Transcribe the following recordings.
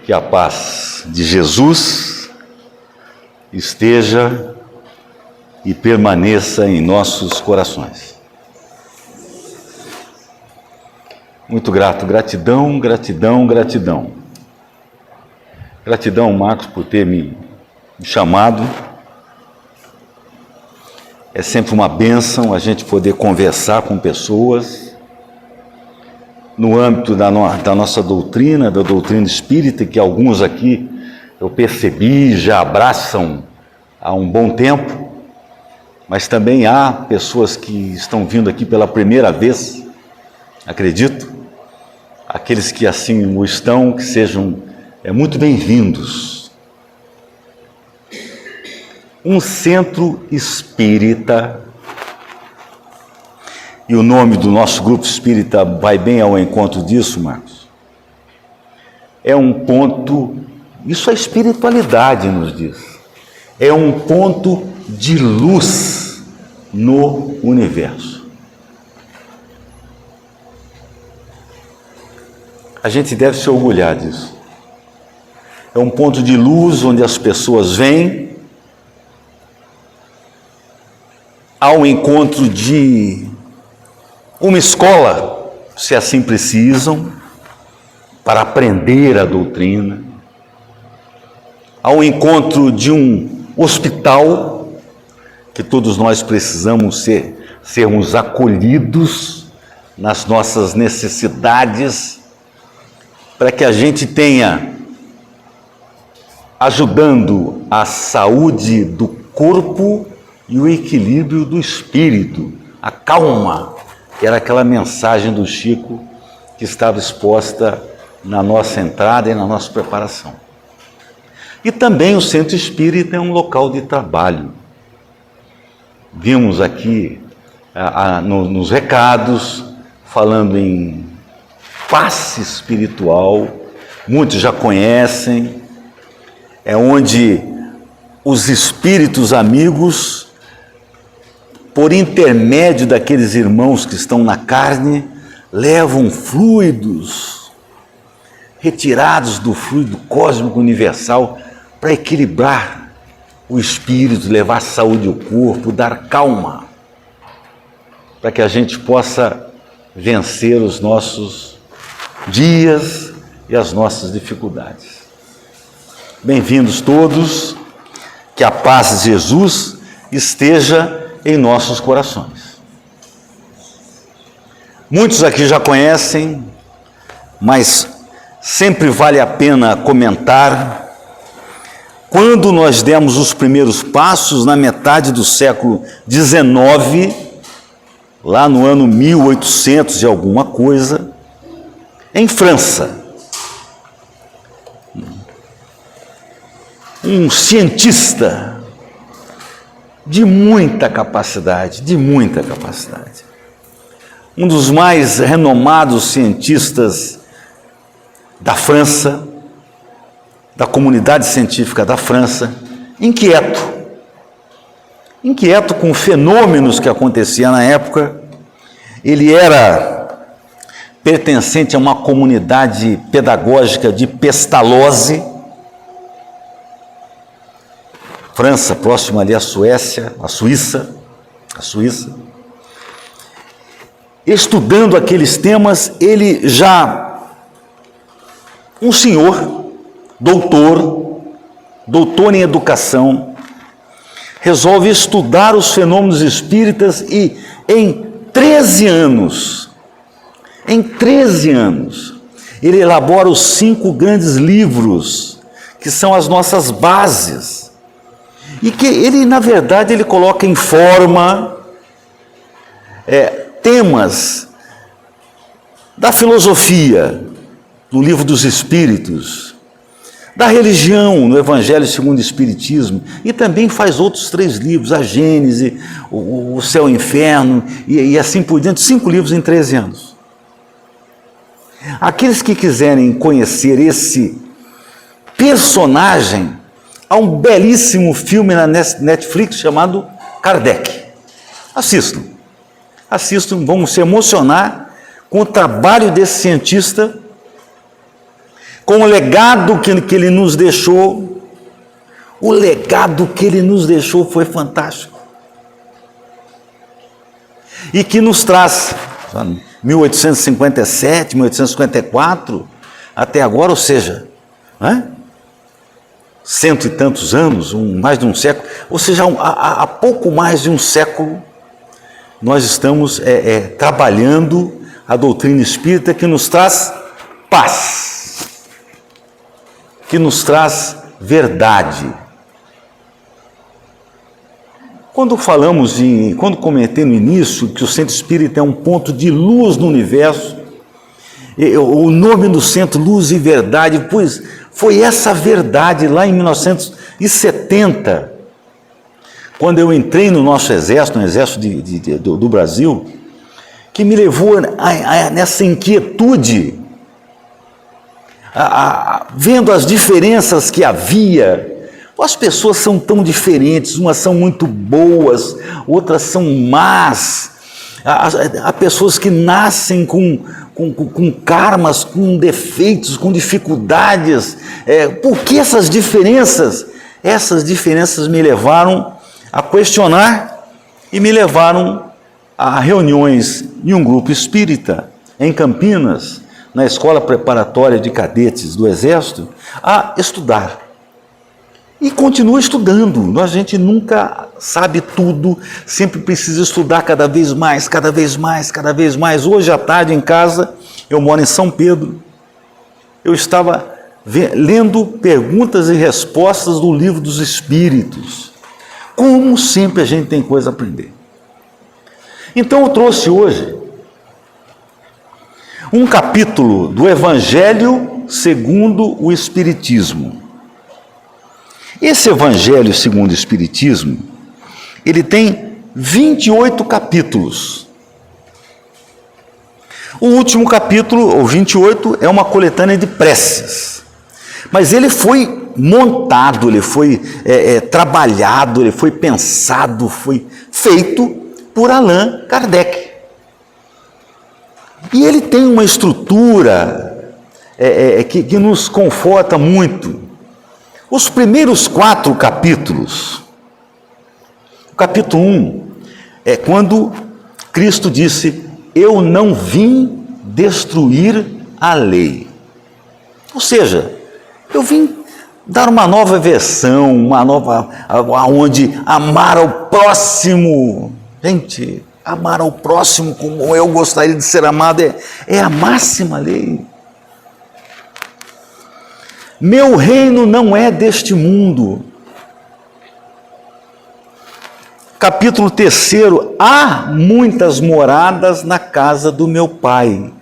Que a paz de Jesus esteja e permaneça em nossos corações. Muito grato, gratidão, gratidão, gratidão. Gratidão, Marcos, por ter me chamado. É sempre uma bênção a gente poder conversar com pessoas no âmbito da nossa doutrina, da doutrina espírita, que alguns aqui eu percebi, já abraçam há um bom tempo, mas também há pessoas que estão vindo aqui pela primeira vez, acredito, aqueles que assim o estão, que sejam muito bem-vindos. Um centro espírita, e o nome do nosso grupo espírita vai bem ao encontro disso, Marcos. É um ponto, isso a espiritualidade nos diz, é um ponto de luz no universo. A gente deve se orgulhar disso. É um ponto de luz onde as pessoas vêm ao encontro de uma escola, se assim precisam, para aprender a doutrina, ao encontro de um hospital, que todos nós precisamos sermos acolhidos nas nossas necessidades, para que a gente tenha, ajudando a saúde do corpo e o equilíbrio do espírito, a calma, que era aquela mensagem do Chico que estava exposta na nossa entrada e na nossa preparação. E também o centro espírita é um local de trabalho. Vimos aqui nos recados, falando em passe espiritual, muitos já conhecem, é onde os espíritos amigos, por intermédio daqueles irmãos que estão na carne, levam fluidos retirados do fluido cósmico universal para equilibrar o espírito, levar saúde ao corpo, dar calma, para que a gente possa vencer os nossos dias e as nossas dificuldades. Bem-vindos todos, que a paz de Jesus esteja em nossos corações. Muitos aqui já conhecem, mas sempre vale a pena comentar. Quando nós demos os primeiros passos na metade do século XIX, lá no ano 1800 e alguma coisa, em França, um cientista de muita capacidade, um dos mais renomados cientistas da França, da comunidade científica da França, inquieto com fenômenos que aconteciam na época. Ele era pertencente a uma comunidade pedagógica de Pestalozzi, França, próximo ali à Suécia, à Suíça. Estudando aqueles temas, ele já, um senhor, doutor em educação, resolve estudar os fenômenos espíritas e em 13 anos, ele elabora os 5 grandes livros, que são as nossas bases. E que ele, na verdade, ele coloca em forma temas da filosofia, no Livro dos Espíritos, da religião, no Evangelho segundo o Espiritismo, e também faz outros 3 livros, a Gênese, o Céu e o Inferno, e assim por diante, 5 livros em 13 anos. Aqueles que quiserem conhecer esse personagem, há um belíssimo filme na Netflix chamado Kardec. Assistam, vão se emocionar com o trabalho desse cientista, com o legado que ele nos deixou. O legado que ele nos deixou foi fantástico. E que nos traz 1857, 1854, até agora, ou seja, cento e tantos anos, mais de um século, ou seja, há pouco mais de um século, nós estamos trabalhando a doutrina espírita que nos traz paz, que nos traz verdade. Quando comentei no início que o centro espírita é um ponto de luz no universo, o nome do centro, Luz e Verdade, pois foi essa verdade lá em 1970, quando eu entrei no nosso exército, no exército do Brasil, que me levou nessa inquietude, vendo as diferenças que havia. As pessoas são tão diferentes, umas são muito boas, outras são más. Há pessoas que nascem com karmas, com defeitos, com dificuldades. Por que essas diferenças? Essas diferenças me levaram a questionar e me levaram a reuniões em um grupo espírita, em Campinas, na Escola Preparatória de Cadetes do Exército, a estudar. E continua estudando. A gente nunca sabe tudo, sempre precisa estudar cada vez mais, cada vez mais, cada vez mais. Hoje à tarde em casa, eu moro em São Pedro, eu estava lendo perguntas e respostas do Livro dos Espíritos. Como sempre a gente tem coisa a aprender. Então eu trouxe hoje um capítulo do Evangelho segundo o Espiritismo. Esse Evangelho segundo o Espiritismo, ele tem 28 capítulos. O último capítulo, o 28, é uma coletânea de preces. Mas ele foi montado, ele foi trabalhado, ele foi pensado, foi feito por Allan Kardec. E ele tem uma estrutura que nos conforta muito. Os primeiros 4 capítulos, o capítulo 1, é quando Cristo disse: eu não vim destruir a lei. Ou seja, eu vim dar uma nova versão, onde amar ao próximo. Gente, amar ao próximo como eu gostaria de ser amado é a máxima lei. Meu reino não é deste mundo. Capítulo 3, há muitas moradas na casa do meu Pai.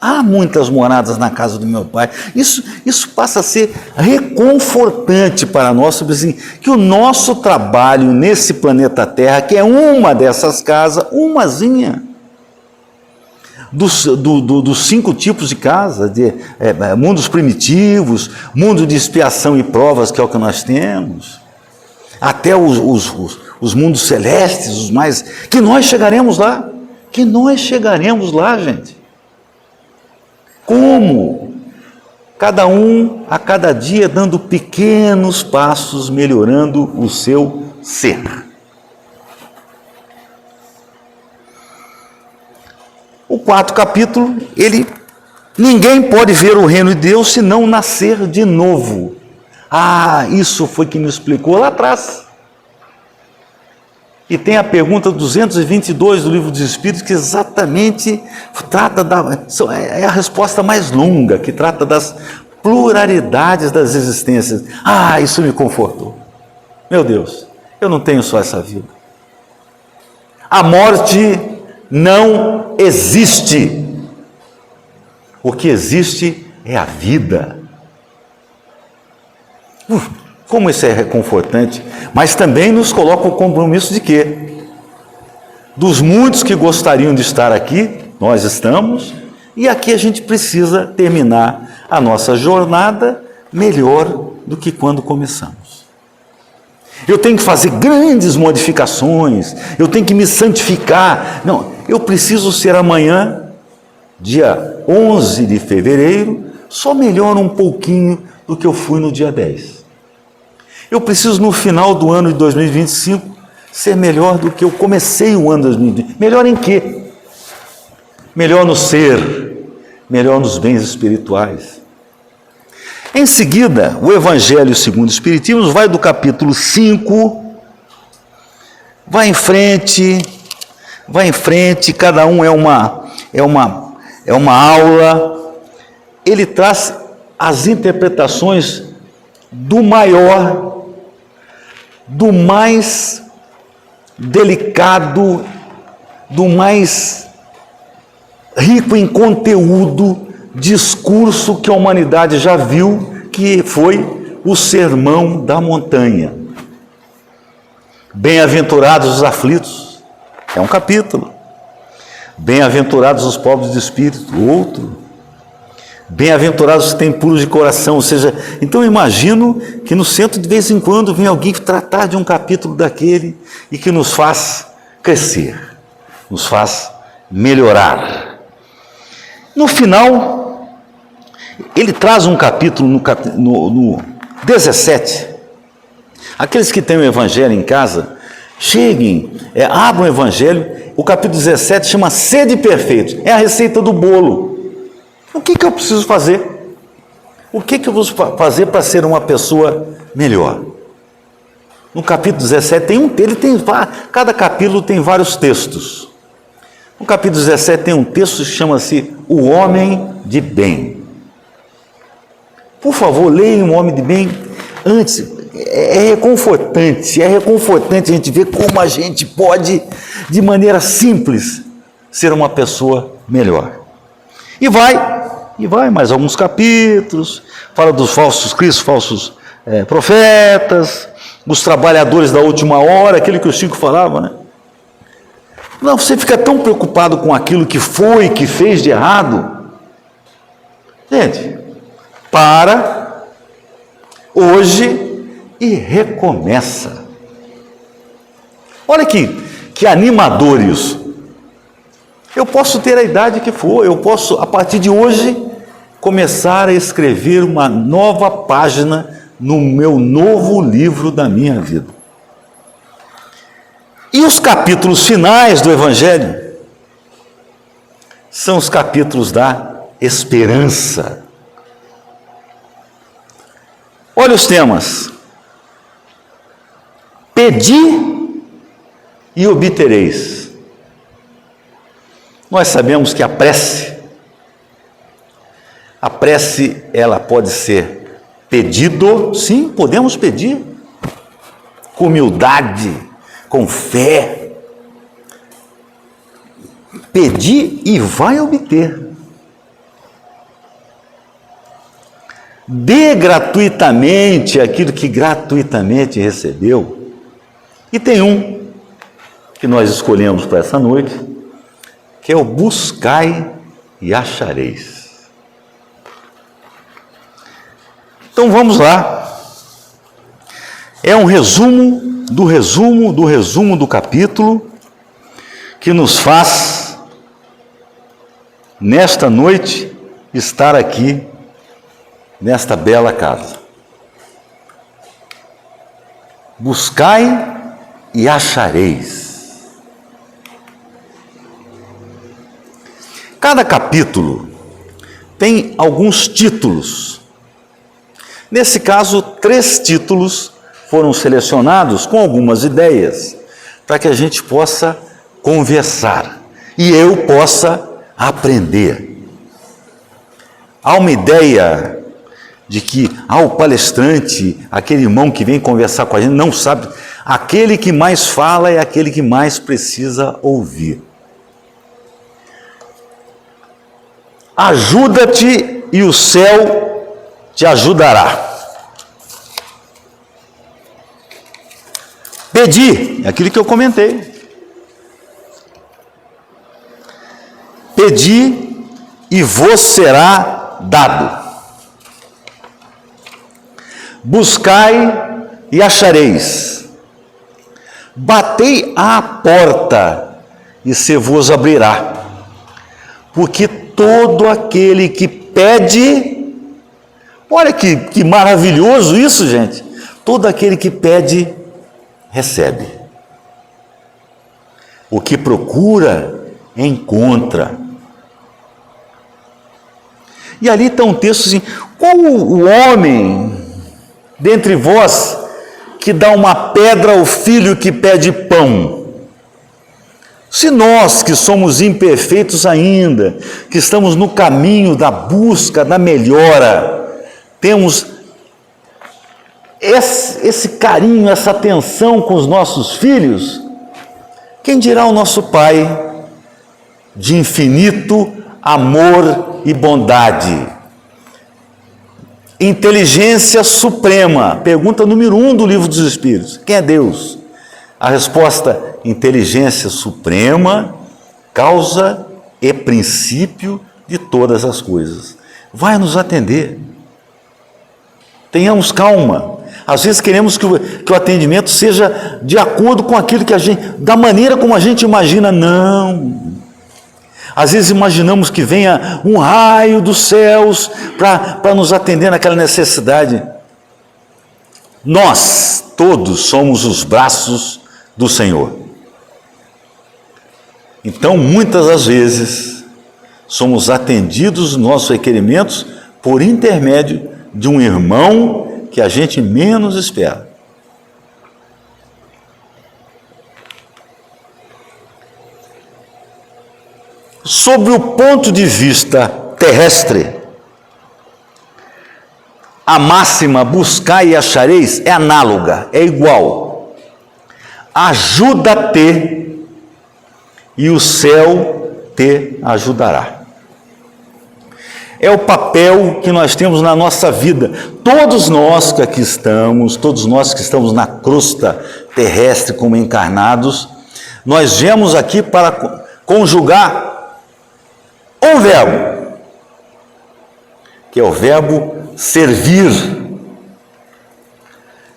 Há muitas moradas na casa do meu Pai. Isso passa a ser reconfortante para nós, assim, que o nosso trabalho nesse planeta Terra, que é uma dessas casas, umazinha, dos 5 tipos de casa, mundos primitivos, mundo de expiação e provas, que é o que nós temos, até os mundos celestes, os mais, que nós chegaremos lá, gente. Como? Cada um, a cada dia, dando pequenos passos, melhorando o seu ser. O 4º capítulo, ninguém pode ver o reino de Deus se não nascer de novo. Isso foi que me explicou lá atrás. E tem a pergunta 222 do Livro dos Espíritos, que exatamente trata é a resposta mais longa, que trata das pluralidades das existências. Isso me confortou. Meu Deus, eu não tenho só essa vida. A morte não existe. O que existe é a vida. Como isso é reconfortante, mas também nos coloca o compromisso de quê? Dos muitos que gostariam de estar aqui, nós estamos, e aqui a gente precisa terminar a nossa jornada melhor do que quando começamos. Eu tenho que fazer grandes modificações, eu tenho que me santificar. Não, eu preciso ser amanhã, dia 11 de fevereiro, só melhora um pouquinho do que eu fui no dia 10. Eu preciso, no final do ano de 2025, ser melhor do que eu comecei o ano de 2020. Melhor em quê? Melhor no ser, melhor nos bens espirituais. Em seguida, o Evangelho segundo o Espiritismo vai do capítulo 5, vai em frente, cada um é uma aula. Ele traz as interpretações do maior, do mais delicado, do mais rico em conteúdo discurso que a humanidade já viu, que foi o Sermão da Montanha. Bem-aventurados os aflitos, é um capítulo. Bem-aventurados os pobres de espírito, outro. Bem-aventurados os que têm puros de coração, ou seja, então eu imagino que no centro de vez em quando vem alguém tratar de um capítulo daquele e que nos faz crescer, nos faz melhorar. No final, ele traz um capítulo no 17. Aqueles que têm o Evangelho em casa, cheguem, abram o Evangelho. O capítulo 17 chama Sede Perfeitos, é a receita do bolo. O que eu preciso fazer? O que eu vou fazer para ser uma pessoa melhor? No capítulo 17 cada capítulo tem vários textos. No capítulo 17 tem um texto que chama-se O Homem de Bem. Por favor, leiam O Homem de Bem antes. É reconfortante a gente ver como a gente pode, de maneira simples, ser uma pessoa melhor. E vai mais alguns capítulos, fala dos falsos cristos, falsos profetas, os trabalhadores da última hora, aquele que o Chico falava, né? Não, você fica tão preocupado com aquilo que fez de errado. Gente, para hoje e recomeça. Olha que animadores. Eu posso ter a idade que for, eu posso, a partir de hoje, começar a escrever uma nova página no meu novo livro da minha vida. E os capítulos finais do Evangelho são os capítulos da esperança. Olha os temas. Pedi e obtereis. Nós sabemos que a prece, ela pode ser pedido, sim, podemos pedir, com humildade, com fé. Pedir e vai obter. Dê gratuitamente aquilo que gratuitamente recebeu. E tem um que nós escolhemos para essa noite, que é o buscai e achareis. Então vamos lá. É um resumo do capítulo que nos faz, nesta noite, estar aqui, nesta bela casa. Buscai e achareis. Cada capítulo tem alguns títulos. Nesse caso, 3 títulos foram selecionados com algumas ideias para que a gente possa conversar e eu possa aprender. Há uma ideia de que o palestrante, aquele irmão que vem conversar com a gente, não sabe. Aquele que mais fala é aquele que mais precisa ouvir. Ajuda-te e o céu te ajudará. Pedi, é aquilo que eu comentei. Pedi e vos será dado. Buscai e achareis. Batei à porta e se vos abrirá. Porque todo aquele que pede, Olha que maravilhoso isso, gente. Todo aquele que pede, recebe. O que procura, encontra. E ali está um texto assim: qual o homem dentre vós que dá uma pedra ao filho que pede pão? Se nós, que somos imperfeitos ainda, que estamos no caminho da busca, da melhora, temos esse carinho, essa atenção com os nossos filhos, quem dirá o nosso Pai de infinito amor e bondade? Inteligência suprema, pergunta número 1 do Livro dos Espíritos: quem é Deus? A resposta: inteligência suprema, causa e princípio de todas as coisas. Vai nos atender. Tenhamos calma. Às vezes queremos que o atendimento seja de acordo com aquilo que a gente, da maneira como a gente imagina. Não. Às vezes imaginamos que venha um raio dos céus para nos atender naquela necessidade. Nós todos somos os braços do Senhor. Então, muitas das vezes, somos atendidos nos nossos requerimentos por intermédio de um irmão que a gente menos espera. Sob o ponto de vista terrestre, a máxima buscai e achareis é análoga, é igual. Ajuda-te e o céu te ajudará. É o papel que nós temos na nossa vida. Todos nós que aqui estamos, todos nós que estamos na crosta terrestre como encarnados, nós viemos aqui para conjugar um verbo, que é o verbo servir.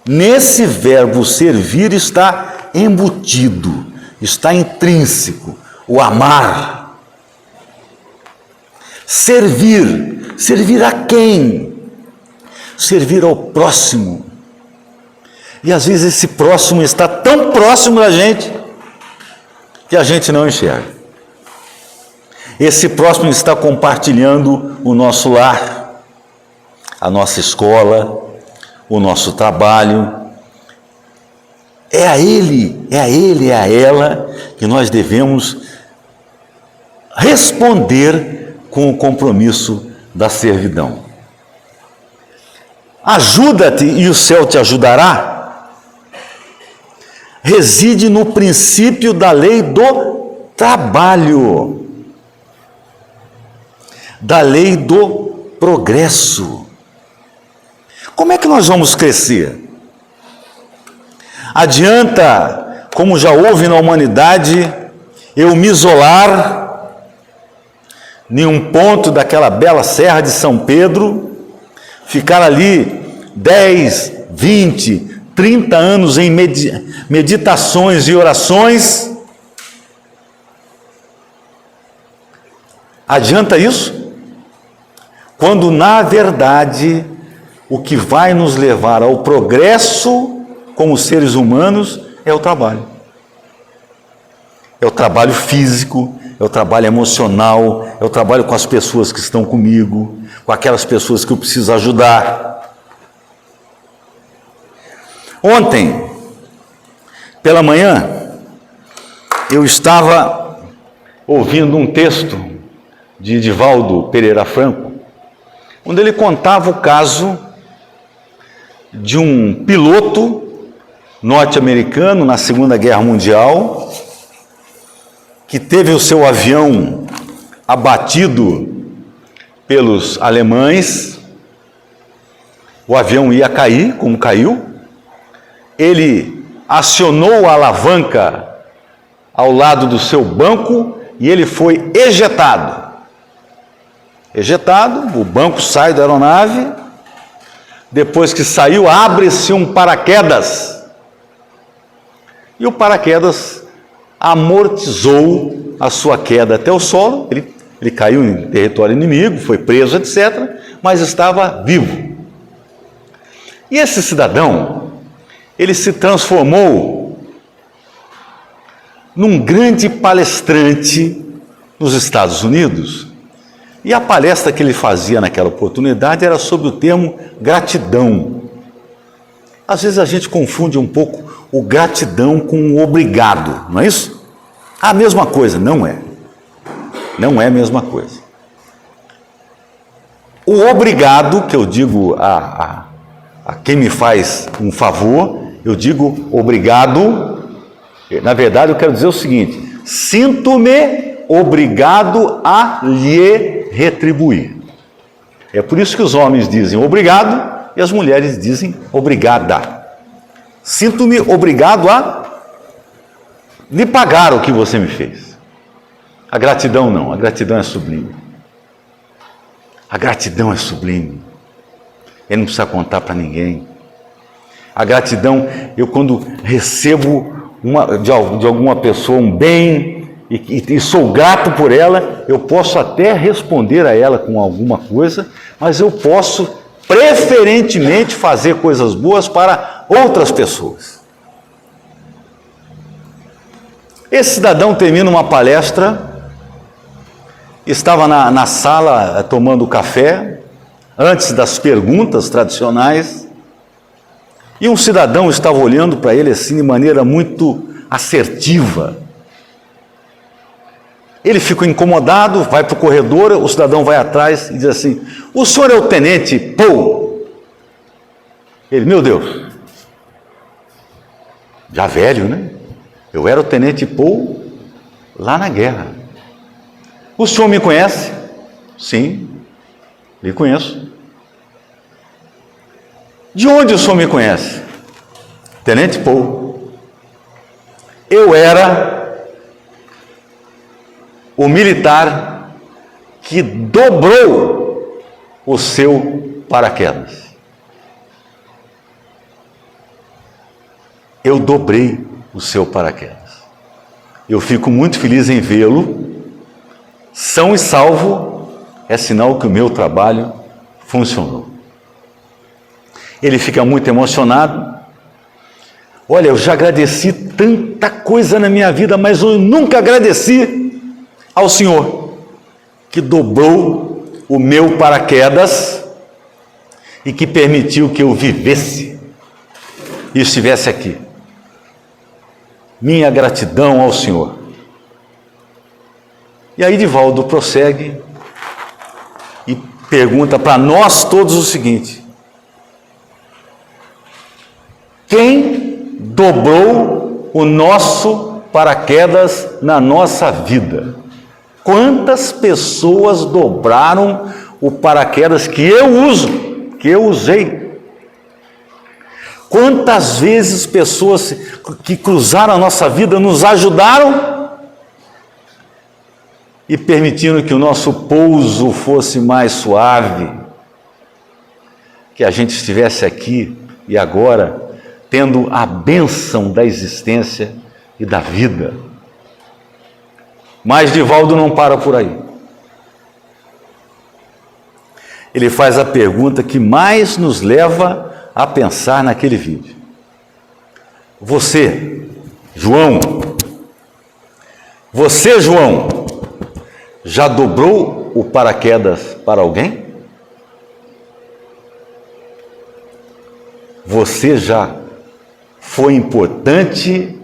Nesse verbo servir está embutido, está intrínseco, o amar. Servir. Servir a quem? Servir ao próximo. E às vezes esse próximo está tão próximo da gente que a gente não enxerga. Esse próximo está compartilhando o nosso lar, a nossa escola, o nosso trabalho. É a ele, é a ela que nós devemos responder com o compromisso da servidão. Ajuda-te e o céu te ajudará. Reside no princípio da lei do trabalho, da lei do progresso. Como é que nós vamos crescer? Adianta, como já houve na humanidade, eu me isolar em um ponto daquela bela Serra de São Pedro, ficar ali 10, 20, 30 anos em meditações e orações? Adianta isso? Quando, na verdade, o que vai nos levar ao progresso como seres humanos é o trabalho. É o trabalho físico, é o trabalho emocional, é o trabalho com as pessoas que estão comigo, com aquelas pessoas que eu preciso ajudar. Ontem, pela manhã, eu estava ouvindo um texto de Divaldo Pereira Franco, onde ele contava o caso de um piloto norte-americano na Segunda Guerra Mundial, que teve o seu avião abatido pelos alemães. O avião ia cair, como caiu. Ele acionou a alavanca ao lado do seu banco e ele foi ejetado. O banco sai da aeronave. Depois que saiu, abre-se um paraquedas. E o paraquedas amortizou a sua queda até o solo. Ele caiu em território inimigo, foi preso, etc., mas estava vivo. E esse cidadão, ele se transformou num grande palestrante nos Estados Unidos. E a palestra que ele fazia naquela oportunidade era sobre o termo gratidão. Às vezes a gente confunde um pouco o gratidão com o obrigado, não é isso? A mesma coisa, não é. Não é a mesma coisa. O obrigado, que eu digo a quem me faz um favor, eu digo obrigado. Na verdade, eu quero dizer o seguinte: sinto-me obrigado a lhe retribuir. É por isso que os homens dizem obrigado e as mulheres dizem obrigada. Sinto-me obrigado a lhe pagar o que você me fez. A gratidão não, a gratidão é sublime. A gratidão é sublime. Ele não precisa contar para ninguém. A gratidão, eu quando recebo de alguma pessoa um bem e sou grato por ela, eu posso até responder a ela com alguma coisa, mas eu posso preferentemente fazer coisas boas para outras pessoas. Esse cidadão termina uma palestra, estava na sala tomando café, antes das perguntas tradicionais, e um cidadão estava olhando para ele assim de maneira muito assertiva. Ele ficou incomodado, vai para o corredor, o cidadão vai atrás e diz assim: o senhor é o tenente Paul? Ele: meu Deus, já velho, né? Eu era o tenente Paul lá na guerra. O senhor me conhece? Sim, lhe conheço. De onde o senhor me conhece? Tenente Paul. Eu era o militar que dobrou o seu paraquedas. Eu dobrei o seu paraquedas. Eu fico muito feliz em vê-lo são e salvo, é sinal que o meu trabalho funcionou. Ele fica muito emocionado. Olha, eu já agradeci tanta coisa na minha vida, mas eu nunca agradeci ao Senhor, que dobrou o meu paraquedas e que permitiu que eu vivesse e estivesse aqui. Minha gratidão ao Senhor. E aí Divaldo prossegue e pergunta para nós todos o seguinte: quem dobrou o nosso paraquedas na nossa vida? Quantas pessoas dobraram o paraquedas que eu uso, que eu usei? Quantas vezes pessoas que cruzaram a nossa vida nos ajudaram e permitiram que o nosso pouso fosse mais suave, que a gente estivesse aqui e agora tendo a bênção da existência e da vida. Mas Divaldo não para por aí. Ele faz a pergunta que mais nos leva a pensar naquele vídeo. Você, João, já dobrou o paraquedas para alguém? Você já foi importante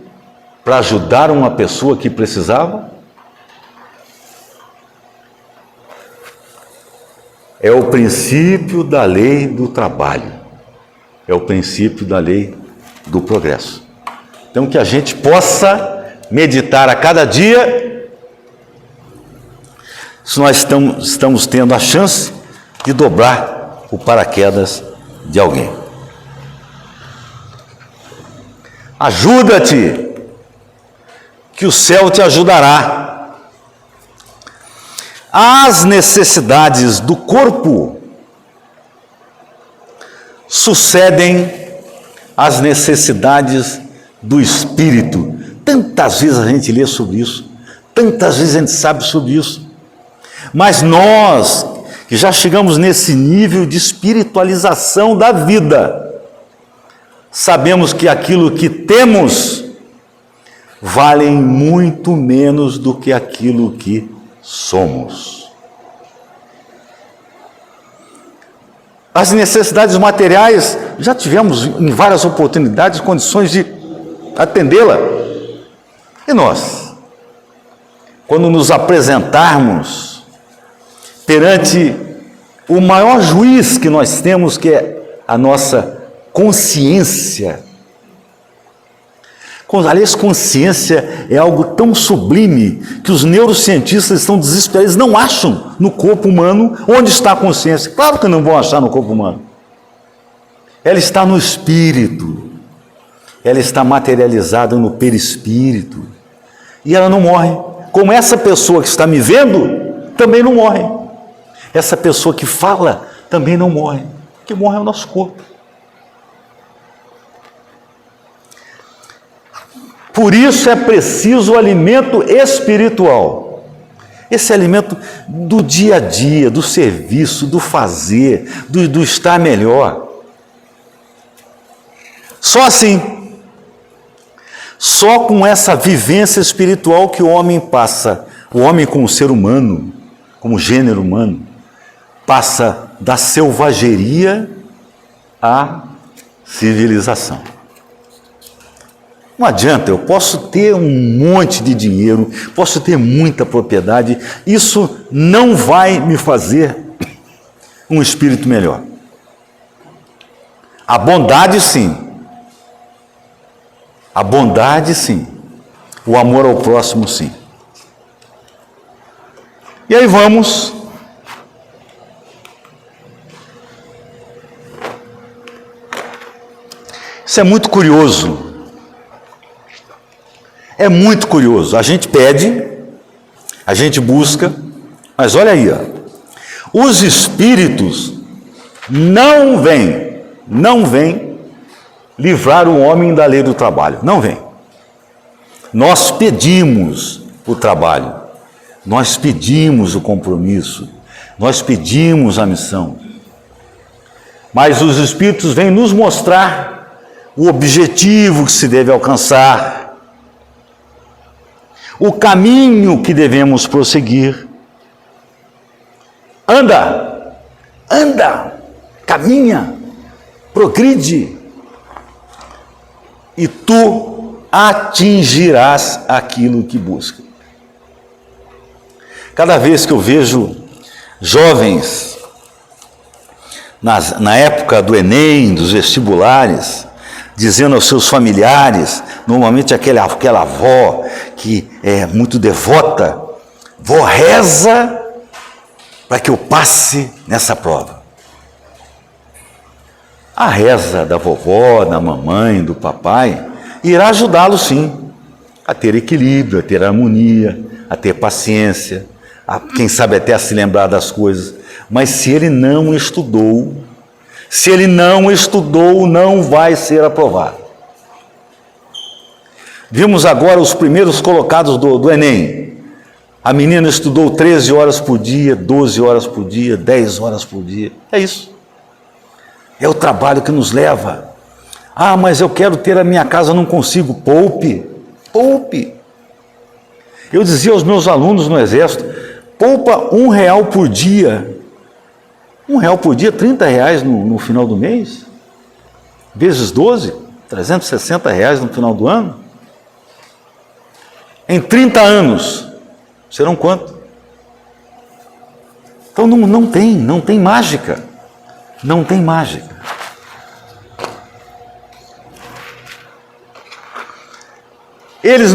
para ajudar uma pessoa que precisava? É o princípio da lei do trabalho, é o princípio da lei do progresso. Então, que a gente possa meditar a cada dia, se nós estamos tendo a chance de dobrar o paraquedas de alguém. Ajuda-te, que o céu te ajudará. As necessidades do corpo sucedem às necessidades do espírito. Tantas vezes a gente lê sobre isso, tantas vezes a gente sabe sobre isso, mas nós que já chegamos nesse nível de espiritualização da vida, sabemos que aquilo que temos vale muito menos do que aquilo que somos. As necessidades materiais, já tivemos em várias oportunidades condições de atendê-la. E nós, quando nos apresentarmos perante o maior juiz que nós temos, que é a nossa consciência. Aliás, consciência é algo tão sublime que os neurocientistas estão desesperados, eles não acham no corpo humano onde está a consciência. Claro que não vão achar no corpo humano. Ela está no espírito, ela está materializada no perispírito e ela não morre. Como essa pessoa que está me vendo também não morre. Essa pessoa que fala também não morre. O que morre é o nosso corpo. Por isso é preciso o alimento espiritual. Esse alimento do dia a dia, do serviço, do fazer, do estar melhor. Só assim, só com essa vivência espiritual que o homem passa, o homem como ser humano, como gênero humano, passa da selvageria à civilização. Não adianta, eu posso ter um monte de dinheiro, posso ter muita propriedade, isso não vai me fazer um espírito melhor. A bondade, sim. A bondade, sim. O amor ao próximo, sim. E aí vamos. Isso é muito curioso. É muito curioso. A gente pede, a gente busca, mas olha aí, ó. Os espíritos não vêm livrar o homem da lei do trabalho. Não vêm. Nós pedimos o trabalho, nós pedimos o compromisso, nós pedimos a missão. Mas os espíritos vêm nos mostrar o objetivo que se deve alcançar, o caminho que devemos prosseguir. Anda, caminha, progride, e tu atingirás aquilo que busca. Cada vez que eu vejo jovens, na época do Enem, dos vestibulares, dizendo aos seus familiares, normalmente aquela avó que é muito devota, vó, reza para que eu passe nessa prova. A reza da vovó, da mamãe, do papai, irá ajudá-lo sim, a ter equilíbrio, a ter harmonia, a ter paciência, quem sabe até a se lembrar das coisas. Mas se ele não estudou, não vai ser aprovado. Vimos agora os primeiros colocados do Enem. A menina estudou 13 horas por dia, 12 horas por dia, 10 horas por dia. É isso. É o trabalho que nos leva. Ah, mas eu quero ter a minha casa, não consigo. Poupe. Eu dizia aos meus alunos no Exército, poupa R$1 por dia. R$1 por dia, R$30 no final do mês. Vezes 12, R$360 no final do ano. Em 30 anos, serão quanto? Então não tem mágica. Não tem mágica. Eles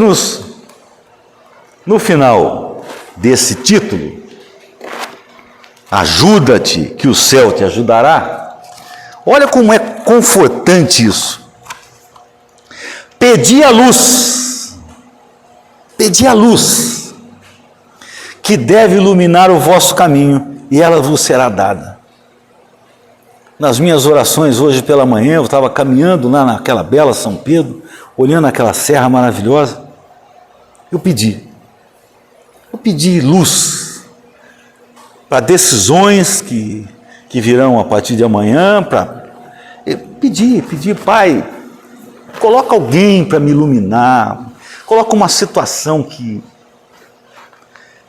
no final desse título, ajuda-te que o céu te ajudará. Olha como é confortante isso. Pedi a luz que deve iluminar o vosso caminho, e ela vos será dada. Nas minhas orações hoje pela manhã, eu estava caminhando lá naquela bela São Pedro, olhando aquela serra maravilhosa, eu pedi luz para decisões que virão a partir de amanhã, pedi, Pai, coloca alguém para me iluminar, coloca uma situação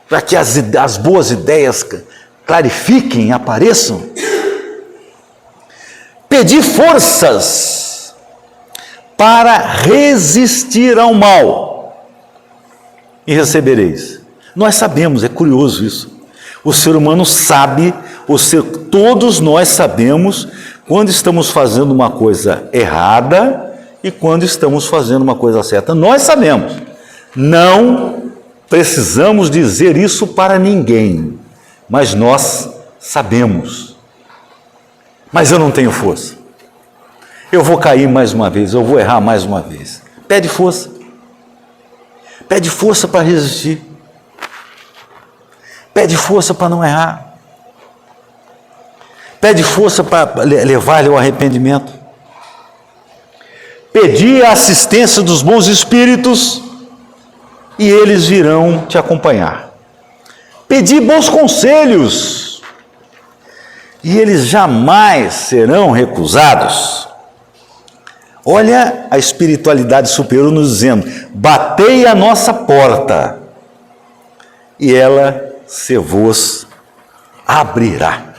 para que as boas ideias clarifiquem, apareçam. Pedi forças para resistir ao mal e recebereis. Nós sabemos, é curioso isso. O ser humano sabe, todos nós sabemos quando estamos fazendo uma coisa errada e quando estamos fazendo uma coisa certa. Nós sabemos. Não precisamos dizer isso para ninguém, mas nós sabemos. Mas eu não tenho força. Eu vou cair mais uma vez, eu vou errar mais uma vez. Pede força. Pede força para resistir. Pede força para não errar. Pede força para levar-lhe ao arrependimento. Pedi a assistência dos bons espíritos e eles virão te acompanhar. Pedi bons conselhos e eles jamais serão recusados. Olha a espiritualidade superior nos dizendo: batei a nossa porta e ela se vos abrirá.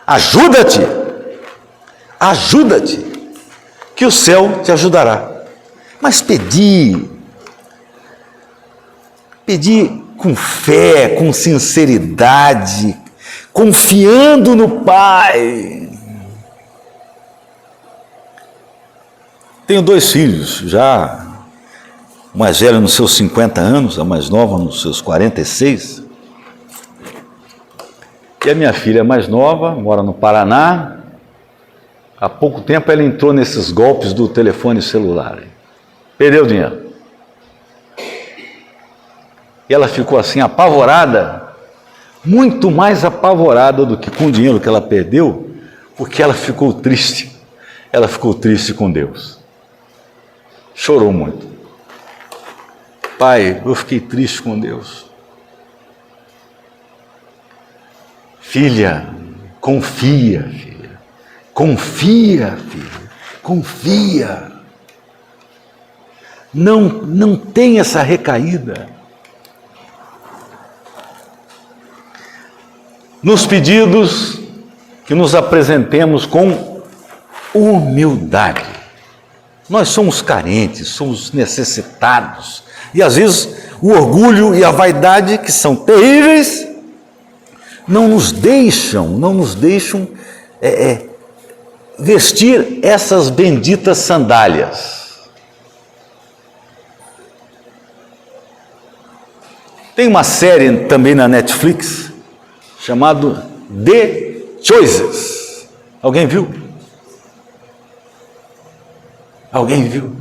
Ajuda-te, ajuda-te, que o céu te ajudará. Mas pedi com fé, com sinceridade, confiando no Pai. Tenho 2 filhos, já o mais velho nos seus 50 anos, a mais nova nos seus 46. E a minha filha mais nova mora no Paraná. Há pouco tempo ela entrou nesses golpes do telefone celular. Perdeu dinheiro. E ela ficou assim apavorada, muito mais apavorada do que com o dinheiro que ela perdeu, porque ela ficou triste. Ela ficou triste com Deus. Chorou muito. Pai, eu fiquei triste com Deus. Filha, confia, filha. Confia, filha. Confia. Não tem essa recaída. Nos pedidos que nos apresentemos com humildade. Nós somos carentes, somos necessitados. E às vezes o orgulho e a vaidade, que são terríveis, não nos deixam vestir essas benditas sandálias. Tem uma série também na Netflix chamada The Choices. Alguém viu? Alguém viu?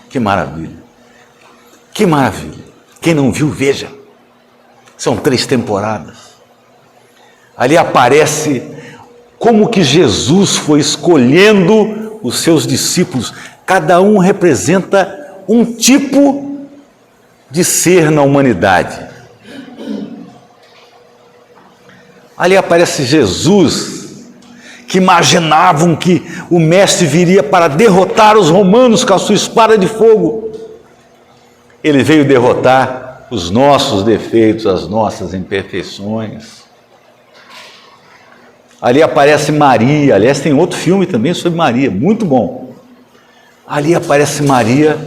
Que maravilha! Que maravilha! Quem não viu, veja. São 3 temporadas. Ali aparece como que Jesus foi escolhendo os seus discípulos. Cada um representa um tipo de ser na humanidade. Ali aparece Jesus, que imaginavam que o mestre viria para derrotar os romanos com a sua espada de fogo. Ele veio derrotar os nossos defeitos, as nossas imperfeições. Ali aparece Maria, aliás tem outro filme também sobre Maria, muito bom. Ali aparece Maria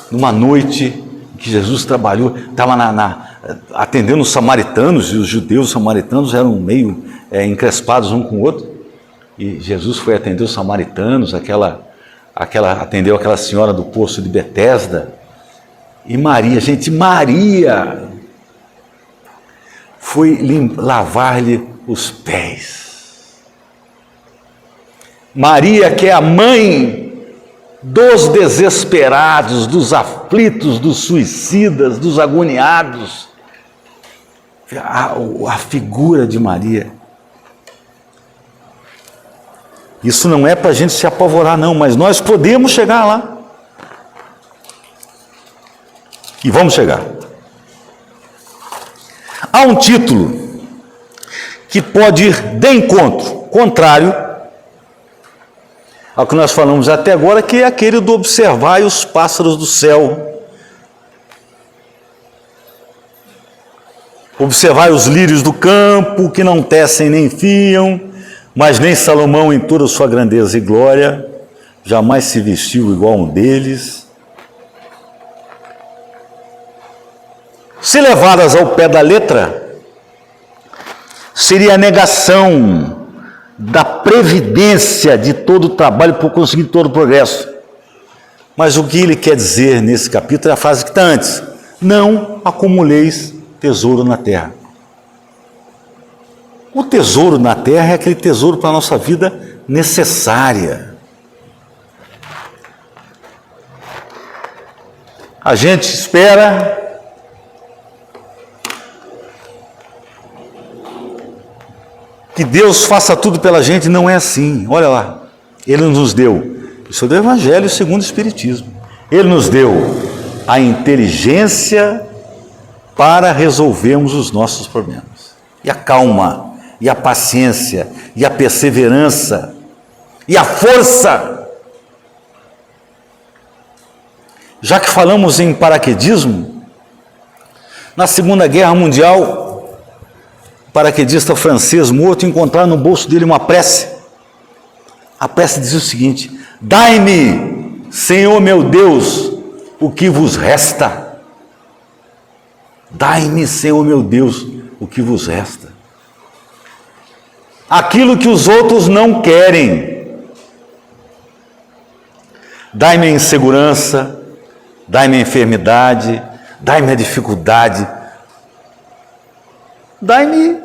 numa noite que Jesus trabalhou, estava atendendo os samaritanos, e os judeus samaritanos eram meio encrespados um com o outro, e Jesus foi atender os samaritanos, atendeu aquela senhora do poço de Betesda, e Maria foi lavar-lhe os pés. Maria, que é a mãe dos desesperados, dos aflitos, dos suicidas, dos agoniados. A figura de Maria. Isso não é para a gente se apavorar, não, mas nós podemos chegar lá. E vamos chegar. Há um título que pode ir de encontro, contrário, ao que nós falamos até agora, que é aquele do observar os pássaros do céu. Observai os lírios do campo, que não tecem nem fiam, mas nem Salomão em toda a sua grandeza e glória jamais se vestiu igual a um deles. Se levadas ao pé da letra, seria a negação da previdência de todo o trabalho por conseguir todo o progresso. Mas o que ele quer dizer nesse capítulo é a frase que está antes: não acumuleis tesouro na terra. O tesouro na terra é aquele tesouro para a nossa vida necessária. A gente espera que Deus faça tudo pela gente, não é assim. Olha lá, Ele nos deu, isso é do Evangelho segundo o Espiritismo, Ele nos deu a inteligência para resolvermos os nossos problemas, e a calma, e a paciência, e a perseverança, e a força. Já que falamos em paraquedismo, na Segunda Guerra Mundial, o paraquedista francês morto encontraram no bolso dele uma prece. A prece dizia o seguinte: dai-me, Senhor meu Deus, o que vos resta. Dai-me, Senhor meu Deus, o que vos resta. Aquilo que os outros não querem. Dai-me a insegurança, dai-me a enfermidade, dai-me a dificuldade. Dai-me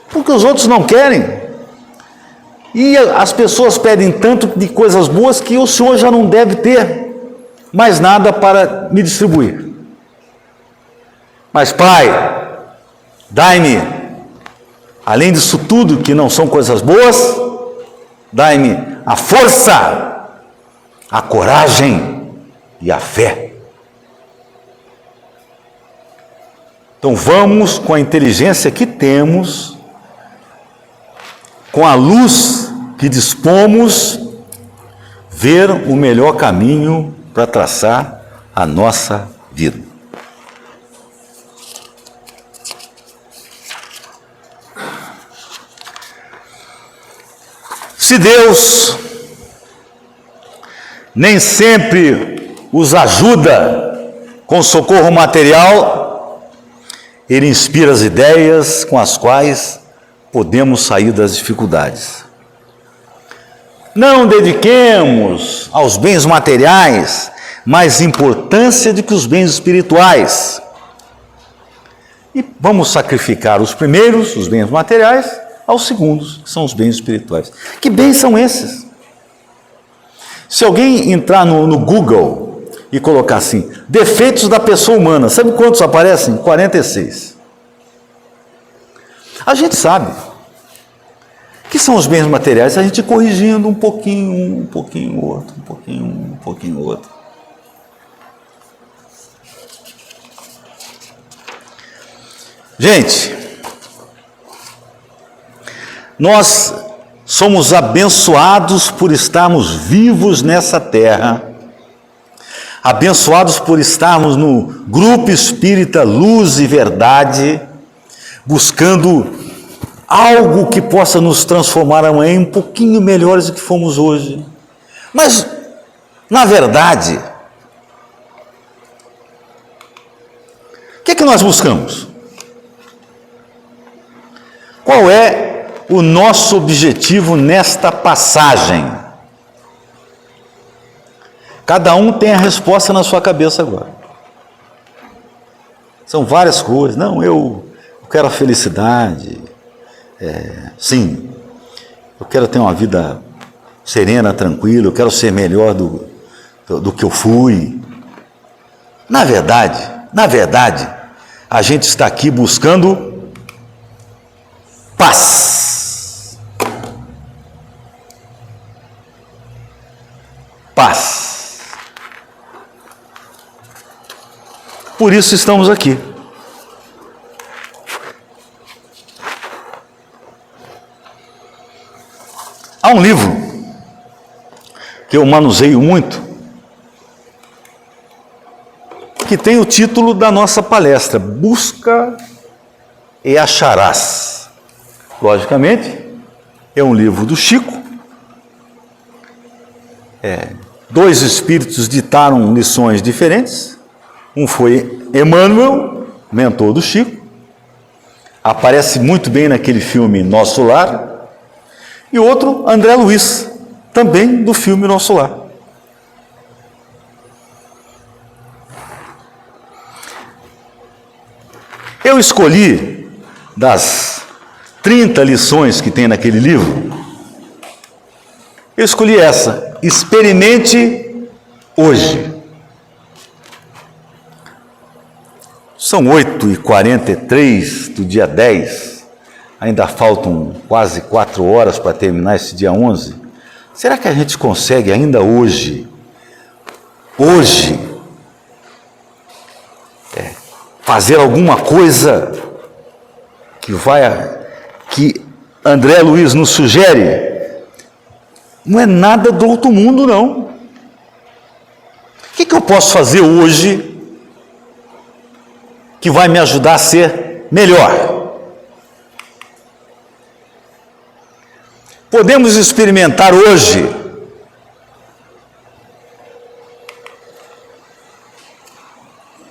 porque os outros não querem. E as pessoas pedem tanto de coisas boas que o Senhor já não deve ter mais nada para me distribuir. Mas, Pai, dai-me, além disso tudo que não são coisas boas, dai-me a força, a coragem e a fé. Então vamos, com a inteligência que temos, com a luz que dispomos, ver o melhor caminho para traçar a nossa vida. Se Deus nem sempre os ajuda com socorro material, Ele inspira as ideias com as quais podemos sair das dificuldades. Não dediquemos aos bens materiais mais importância do que os bens espirituais. E vamos sacrificar os primeiros, os bens materiais, aos segundos, que são os bens espirituais. Que bens são esses? Se alguém entrar no Google e colocar assim, defeitos da pessoa humana, sabe quantos aparecem? 46. A gente sabe que são os bens materiais, a gente corrigindo um pouquinho outro, um pouquinho outro. Gente, nós somos abençoados por estarmos vivos nessa terra, abençoados por estarmos no Grupo Espírita Luz e Verdade, buscando algo que possa nos transformar amanhã um pouquinho melhores do que fomos hoje. Mas, na verdade, o que é que nós buscamos? Qual é o nosso objetivo nesta passagem? Cada um tem a resposta na sua cabeça agora. São várias coisas. Não, eu quero a felicidade. Sim, eu quero ter uma vida serena, tranquila. Eu quero ser melhor do que eu fui. Na verdade, a gente está aqui buscando paz. Paz. Por isso estamos aqui. Há um livro que eu manuseio muito, que tem o título da nossa palestra, Busca e Acharás. Logicamente, é um livro do Chico. Dois espíritos ditaram lições diferentes. Um foi Emmanuel, mentor do Chico, aparece muito bem naquele filme Nosso Lar, e outro, André Luiz, também do filme Nosso Lar. Eu escolhi, das 30 lições que tem naquele livro, eu escolhi essa: experimente hoje. São 8h43 do dia 10, ainda faltam quase 4 horas para terminar esse dia 11. Será que a gente consegue ainda hoje, fazer alguma coisa que André Luiz nos sugere? Não é nada do outro mundo, não. O que eu posso fazer hoje que vai me ajudar a ser melhor? Podemos experimentar hoje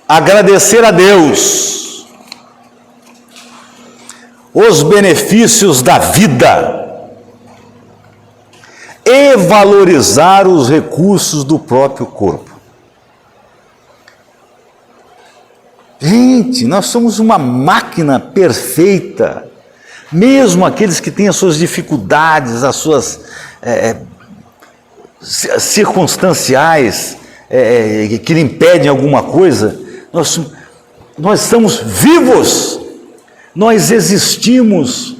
agradecer a Deus os benefícios da vida e valorizar os recursos do próprio corpo. Gente, nós somos uma máquina perfeita. Mesmo aqueles que têm as suas dificuldades, as suas circunstanciais que lhe impedem alguma coisa, nós estamos vivos, nós existimos.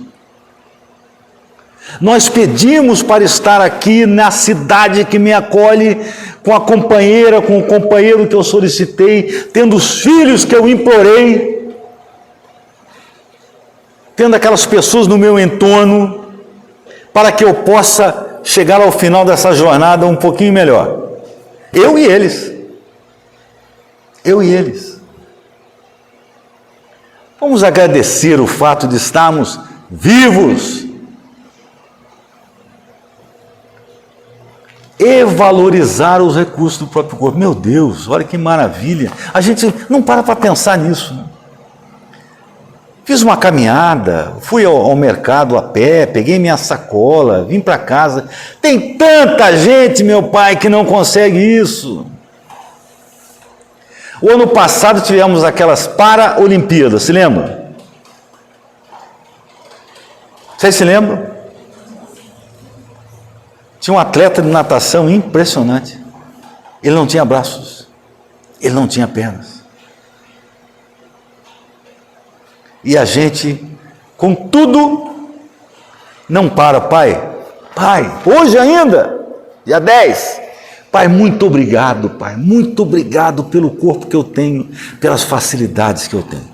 Nós pedimos para estar aqui na cidade que me acolhe, com a companheira, com o companheiro que eu solicitei, tendo os filhos que eu implorei, tendo aquelas pessoas no meu entorno, para que eu possa chegar ao final dessa jornada um pouquinho melhor. Eu e eles. Vamos agradecer o fato de estarmos vivos e valorizar os recursos do próprio corpo. Meu Deus, olha que maravilha. A gente não para pensar nisso, né? Fiz uma caminhada, fui ao mercado a pé, peguei minha sacola, vim para casa. Tem tanta gente, meu pai, que não consegue isso. O ano passado tivemos aquelas Paralimpíadas, se lembra? Vocês se lembram? Tinha um atleta de natação impressionante. Ele não tinha braços, ele não tinha pernas. E a gente, com tudo, não para. Pai, hoje ainda, dia 10, Pai, muito obrigado, Pai, muito obrigado pelo corpo que eu tenho, pelas facilidades que eu tenho.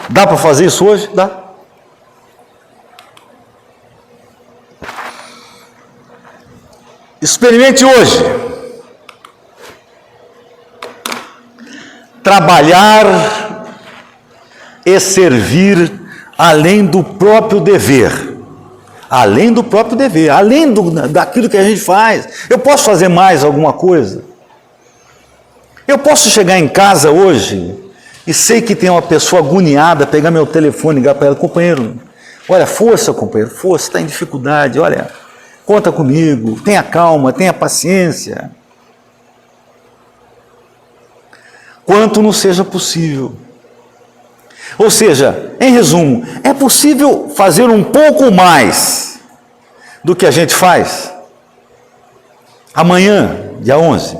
Dá para fazer isso hoje? Dá. Experimente hoje. Trabalhar e servir além do próprio dever. Além do próprio dever, além daquilo que a gente faz. Eu posso fazer mais alguma coisa? Eu posso chegar em casa hoje e sei que tem uma pessoa agoniada, pegar meu telefone e ligar para ela: companheiro, olha, força, companheiro, força, está em dificuldade, olha, conta comigo, tenha calma, tenha paciência. Quanto não seja possível. Ou seja, em resumo, é possível fazer um pouco mais do que a gente faz? Amanhã, dia 11,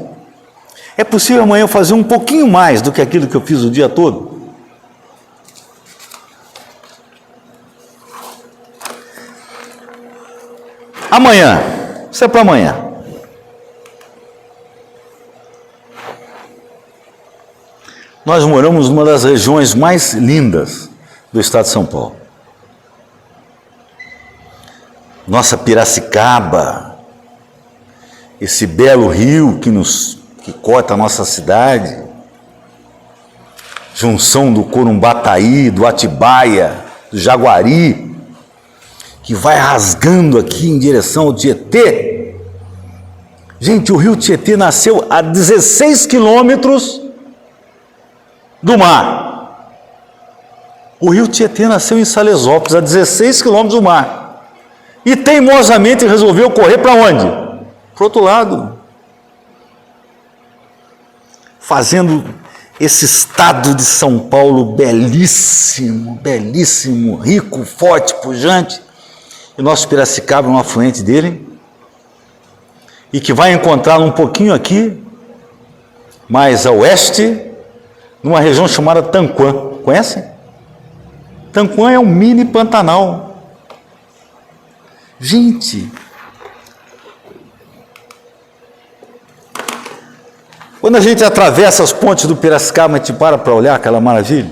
é possível amanhã eu fazer um pouquinho mais do que aquilo que eu fiz o dia todo? Amanhã, isso é para amanhã. Nós moramos numa das regiões mais lindas do estado de São Paulo. Nossa Piracicaba esse belo rio que corta a nossa cidade, junção do Corumbataí, do Atibaia, do Jaguari, que vai rasgando aqui em direção ao Tietê. Gente, o rio Tietê nasceu a 16 quilômetros do mar. O rio Tietê nasceu em Salesópolis, a 16 quilômetros do mar. E teimosamente resolveu correr para onde? Para o outro lado. Fazendo esse estado de São Paulo belíssimo, belíssimo, rico, forte, pujante. E o nosso Piracicaba é um afluente dele. E que vai encontrá-lo um pouquinho aqui, mais a oeste, numa região chamada Tanquã. Conhecem? Tanquã é um mini Pantanal. Gente, quando a gente atravessa as pontes do Piracicaba, a gente para olhar aquela maravilha.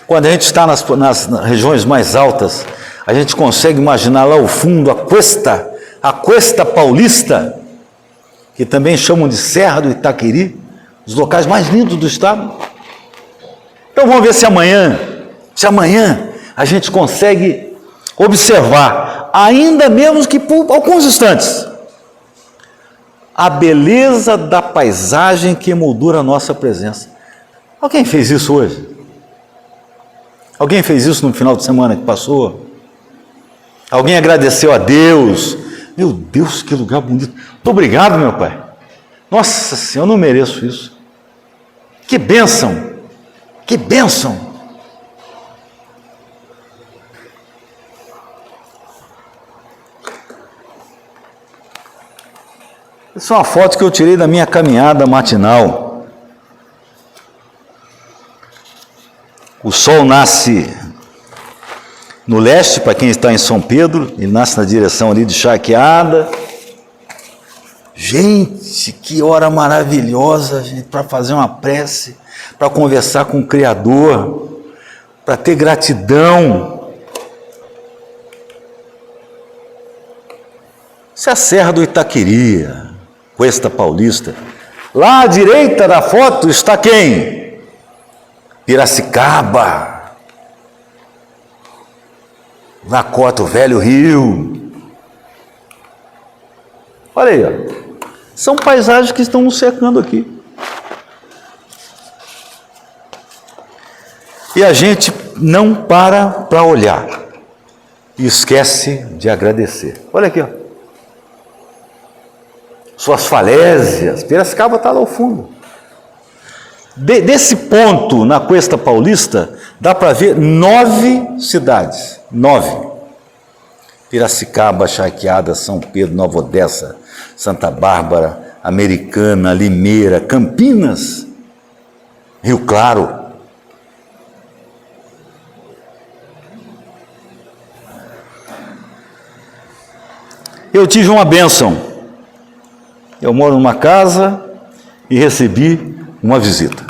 Quando a gente está nas regiões mais altas, a gente consegue imaginar lá ao fundo a Cuesta Paulista, que também chamam de Serra do Itaqueri, os locais mais lindos do estado. Então vamos ver se amanhã a gente consegue observar, ainda mesmo que por alguns instantes, a beleza da paisagem que emoldura a nossa presença. Alguém fez isso hoje? Alguém fez isso no final de semana que passou? Alguém agradeceu a Deus? Meu Deus, que lugar bonito. Muito obrigado, meu Pai. Nossa Senhora, eu não mereço isso. Que bênção! Que bênção! Essa é uma foto que eu tirei da minha caminhada matinal. O sol nasce no leste, para quem está em São Pedro, ele nasce na direção ali de Charqueada. Gente, que hora maravilhosa, gente, para fazer uma prece, para conversar com o Criador, para ter gratidão. Isso é a Serra do Itaqueri, Cuesta Paulista. Lá à direita da foto está quem? Piracicaba. Lá corta o velho rio. Olha aí, ó. São paisagens que estão nos cercando aqui. E a gente não para olhar. E esquece de agradecer. Olha aqui, ó. Suas falésias. Piracicaba está lá ao fundo. Desse ponto, na Cuesta Paulista, dá para ver 9 cidades. 9. Piracicaba, Charqueada, São Pedro, Nova Odessa, Santa Bárbara, Americana, Limeira, Campinas, Rio Claro. Eu tive uma bênção. Eu moro numa casa e recebi uma visita.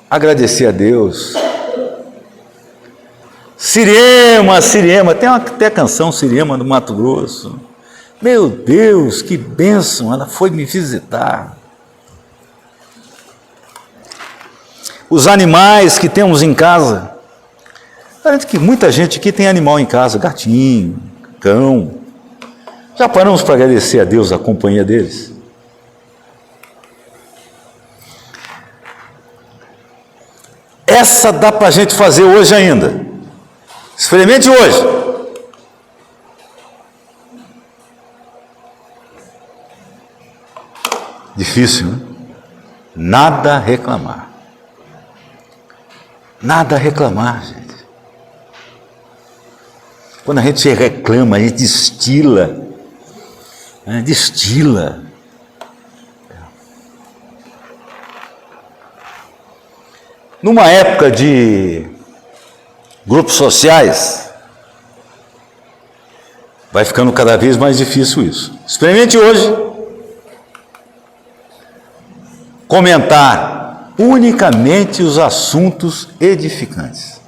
Agradecer a Deus. Siriema, tem até canção Siriema do Mato Grosso. Meu Deus, que bênção, ela foi me visitar. Os animais que temos em casa. Parece que muita gente aqui tem animal em casa, gatinho, cão. Já paramos para agradecer a Deus a companhia deles? Essa dá para a gente fazer hoje ainda. Experimente hoje. Difícil, né? Nada a reclamar. Nada a reclamar, gente. Quando a gente reclama, a gente destila. Destila. Numa época de grupos sociais, vai ficando cada vez mais difícil isso. Experimente hoje comentar unicamente os assuntos edificantes.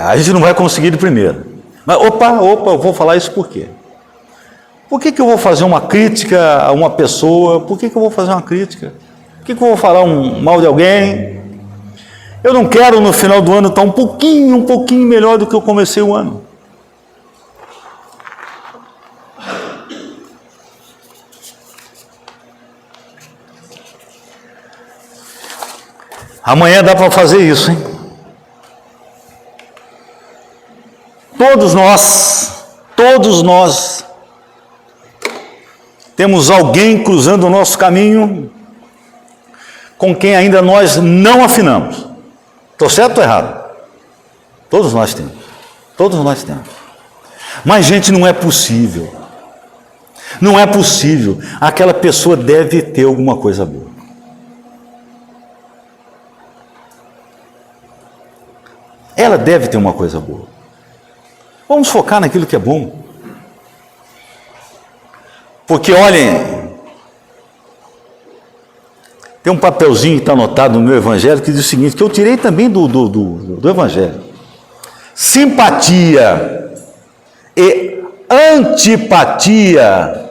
A gente não vai conseguir de primeira. Mas, eu vou falar isso por quê? Por que eu vou fazer uma crítica a uma pessoa? Por que eu vou fazer uma crítica? Por que eu vou falar um mal de alguém? Eu não quero no final do ano estar um pouquinho melhor do que eu comecei o ano. Amanhã dá para fazer isso, hein? Todos nós temos alguém cruzando o nosso caminho com quem ainda nós não afinamos. Estou certo ou errado? Todos nós temos. Mas, gente, não é possível. Não é possível. Aquela pessoa deve ter alguma coisa boa. Ela deve ter uma coisa boa. Vamos focar naquilo que é bom. Porque, olhem, tem um papelzinho que está anotado no meu evangelho que diz o seguinte, que eu tirei também do evangelho. Simpatia e antipatia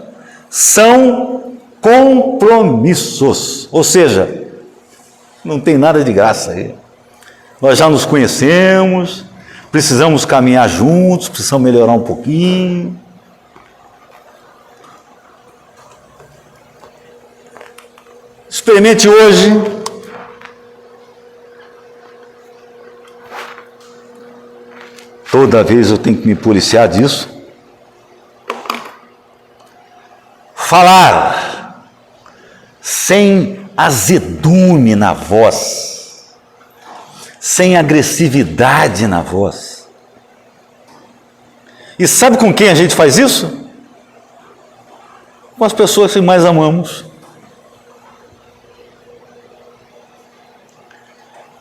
são compromissos. Ou seja, não tem nada de graça aí. Nós já nos conhecemos, precisamos caminhar juntos, precisamos melhorar um pouquinho. Experimente hoje. Toda vez eu tenho que me policiar disso. Falar sem azedume na voz. Sem agressividade na voz. E sabe com quem a gente faz isso? Com as pessoas que mais amamos.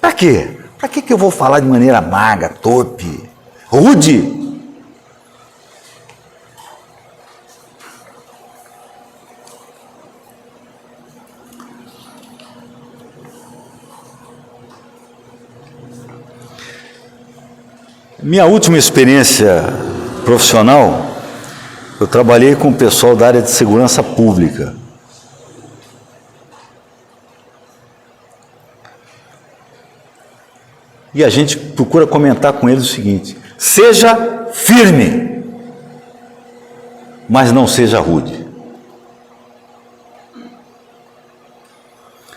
Para quê? Para que eu vou falar de maneira amarga, torpe, rude? Minha última experiência profissional, eu trabalhei com o pessoal da área de segurança pública. E a gente procura comentar com eles o seguinte: seja firme, mas não seja rude.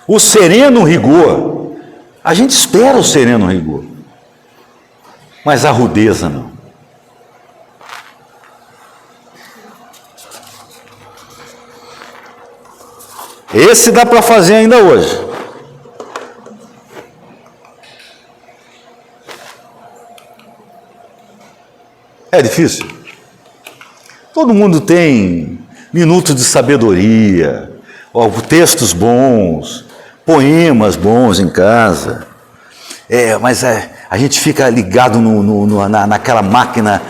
O sereno rigor, a gente espera o sereno rigor, mas a rudeza não. Esse dá para fazer ainda hoje. É difícil? Todo mundo tem minutos de sabedoria, textos bons, poemas bons em casa. Mas a gente fica ligado naquela máquina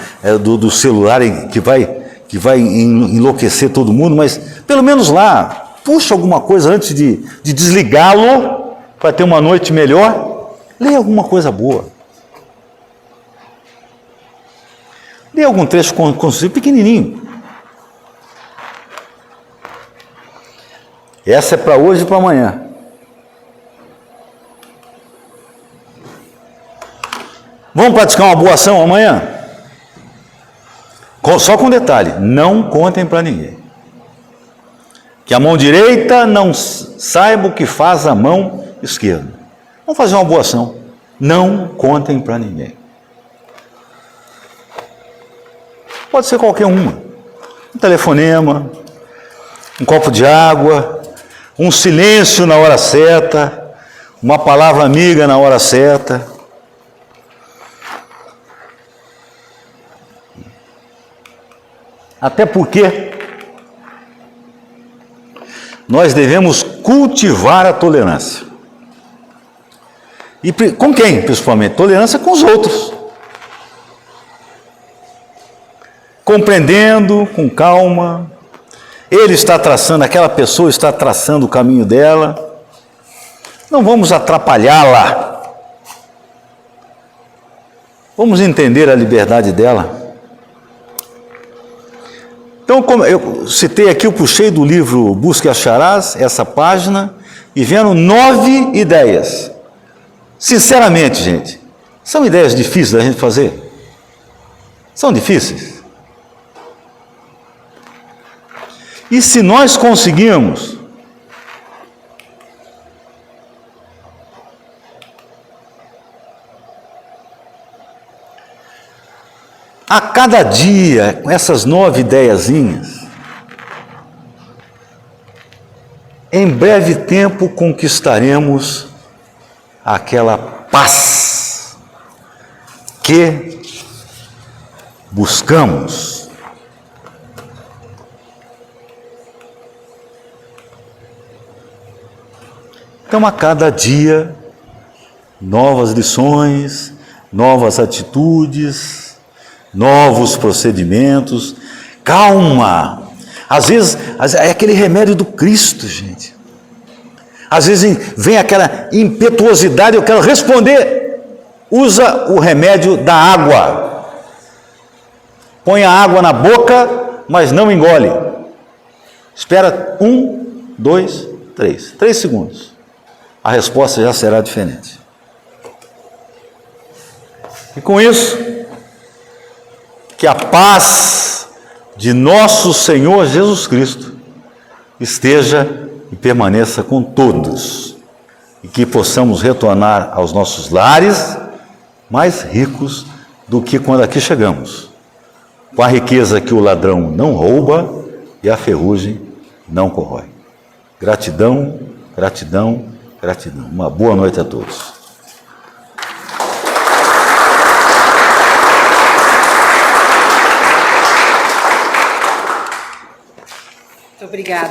do celular que vai enlouquecer todo mundo, mas pelo menos lá, puxa alguma coisa antes de desligá-lo para ter uma noite melhor. Leia alguma coisa boa. Leia algum trecho construído pequenininho. Essa é para hoje e para amanhã. Vamos praticar uma boa ação amanhã? Só com detalhe, não contem para ninguém. Que a mão direita não saiba o que faz a mão esquerda. Vamos fazer uma boa ação. Não contem para ninguém. Pode ser qualquer uma. Um telefonema, um copo de água, um silêncio na hora certa, uma palavra amiga na hora certa. Até porque nós devemos cultivar a tolerância. E com quem, principalmente? Tolerância com os outros. Compreendendo com calma. Ele está traçando, aquela pessoa está traçando o caminho dela. Não vamos atrapalhá-la. Vamos entender a liberdade dela. Então, como eu citei aqui, eu puxei do livro Busque e Acharás, essa página, e vendo 9 ideias. Sinceramente, gente, são ideias difíceis da gente fazer? São difíceis? E se nós conseguirmos a cada dia, com essas 9 ideiazinhas, em breve tempo conquistaremos aquela paz que buscamos. Então, a cada dia, novas lições, novas atitudes, novos procedimentos. Calma! Às vezes é aquele remédio do Cristo, gente. Às vezes vem aquela impetuosidade, eu quero responder. Usa o remédio da água. Põe a água na boca, mas não engole. Espera 1, 2, 3. 3 segundos. A resposta já será diferente. E com isso, que a paz de nosso Senhor Jesus Cristo esteja e permaneça com todos, e que possamos retornar aos nossos lares mais ricos do que quando aqui chegamos, com a riqueza que o ladrão não rouba e a ferrugem não corrói. Gratidão, gratidão, gratidão. Uma boa noite a todos. Muito obrigada.